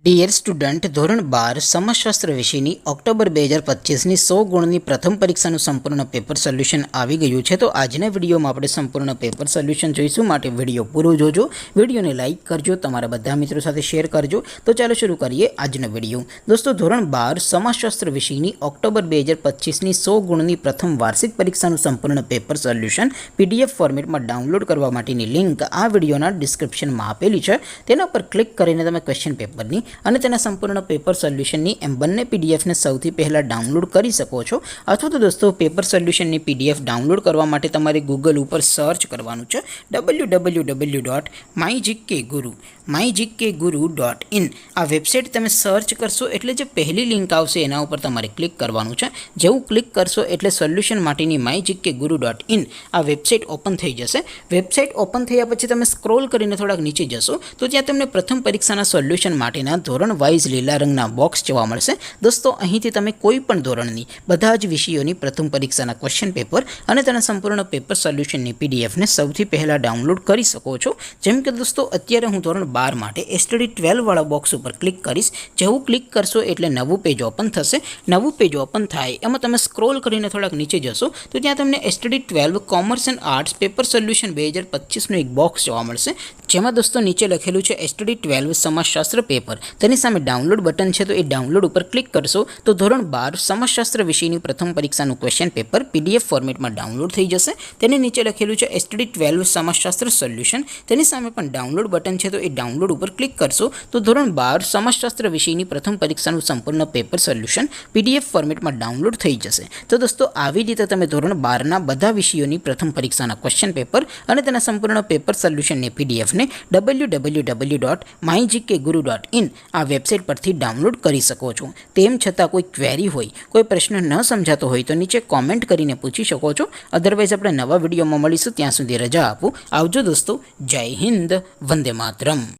Dear student, ધોરણ 12 સમાજશાસ્ત્ર વિષયની October 2025ની 100 ગુણની પ્રથમ પરીક્ષાનું સંપૂર્ણ પેપર સોલ્યુશન આવી ગયું છે. તો આજના વિડીયોમાં આપણે સંપૂર્ણ પેપર સોલ્યુશન જોઈશું, માટે વિડીયો પૂરો જોજો. વિડીયોને લાઇક કરજો, તમારા બધા મિત્રો સાથે શેર કરજો. તો ચાલો શરૂ કરીએ આજનો વિડીયો. દોસ્તો, ધોરણ 12 સમાજશાસ્ત્ર વિષયની ઓક્ટોબર 2025ની 100 ગુણની પ્રથમ વાર્ષિક પરીક્ષાનું સંપૂર્ણ પેપર સોલ્યુશન PDF ફોર્મેટમાં ડાઉનલોડ કરવા માટેની લિંક આ વિડીયોના ડિસ્ક્રિપ્શનમાં આપેલી છે. તેના પર ક્લિક કરીને તમે ક્વેશ્ચન પેપરની અને તેના સંપૂર્ણ પેપર સોલ્યુશનની એમ બંને PDFને સૌથી પહેલાં ડાઉનલોડ કરી શકો છો. અથવા તો દોસ્તો, પેપર સોલ્યુશનની PDF ડાઉનલોડ કરવા માટે તમારે ગૂગલ ઉપર સર્ચ કરવાનું છે www.mygkguru.in. આ વેબસાઇટ તમે સર્ચ કરશો એટલે જે પહેલી લિંક આવશે એના ઉપર તમારે ક્લિક કરવાનું છે. જેવું ક્લિક કરશો એટલે સોલ્યુશન માટેની mygkguru.in આ વેબસાઇટ ઓપન થઈ જશે. વેબસાઇટ ઓપન થયા પછી તમે સ્ક્રોલ કરીને થોડાક નીચે જશો તો ત્યાં તમને પ્રથમ પરીક્ષાના સોલ્યુશન માટેના ધોરણ વાઇઝ લીલા રંગના બોક્સ જોવા મળશે. દોસ્તો, અહીંથી તમે કોઈ પણ ધોરણની બધા જ વિષયોની પ્રથમ પરીક્ષાના ક્વેશ્ચન પેપર અને તેના સંપૂર્ણ પેપર સોલ્યુશનની PDFને સૌથી પહેલાં ડાઉનલોડ કરી શકો છો. જેમ કે દોસ્તો, અત્યારે હું ધોરણ 12 માટે STD 12 વાળા બોક્સ ઉપર ક્લિક કરીશ. જેવું ક્લિક કરશો એટલે નવું પેજ ઓપન થશે. નવું પેજ ઓપન થાય એમાં તમે સ્ક્રોલ કરીને થોડાક નીચે જશો તો ત્યાં તમને STD 12 commerce and arts paper solution 2025નું એક બોક્સ જોવા મળશે. જેમાં દોસ્તો નીચે લખેલું છે STD 12 સમાજશાસ્ત્ર પેપર. તેની સામે ડાઉનલોડ બટન છે, તો એ ડાઉનલોડ ઉપર ક્લિક કરશો તો ધોરણ 12 સમાજશાસ્ત્ર વિષયની પ્રથમ પરીક્ષાનું ક્વેશ્ચન પેપર PDF ફોર્મેટમાં ડાઉનલોડ થઈ જશે. તેની નીચે લખેલું છે STD 12 સમાજશાસ્ત્ર સોલ્યુશન. તેની સામે પણ ડાઉનલોડ બટન છે, તો એ ડાઉનલોડ ઉપર ક્લિક કરશો તો ધોરણ 12 સમાજશાસ્ત્ર વિષયની પ્રથમ પરીક્ષાનું સંપૂર્ણ પેપર સોલ્યુશન PDF ફોર્મેટમાં ડાઉનલોડ થઈ જશે. તો દોસ્તો, આવી રીતે તમે ધોરણ 12ના બધા વિષયોની પ્રથમ પરીક્ષાના ક્વેશ્ચન પેપર અને તેના સંપૂર્ણ પેપર સોલ્યુશનની PDFને www.mygkguru.in આ વેબસાઇટ પરથી ડાઉનલોડ કરી શકો છો. તેમ છતાં કોઈ ક્વેરી હોય, કોઈ પ્રશ્ન ન સમજાતો હોય તો નીચે કોમેન્ટ કરીને પૂછી શકો છો. અધરવાઇઝ આપણે નવા વિડીયોમાં મળીશું. ત્યાં સુધી રજા આપો. આવજો દોસ્તો. જય હિન્દ. વંદે માતરમ.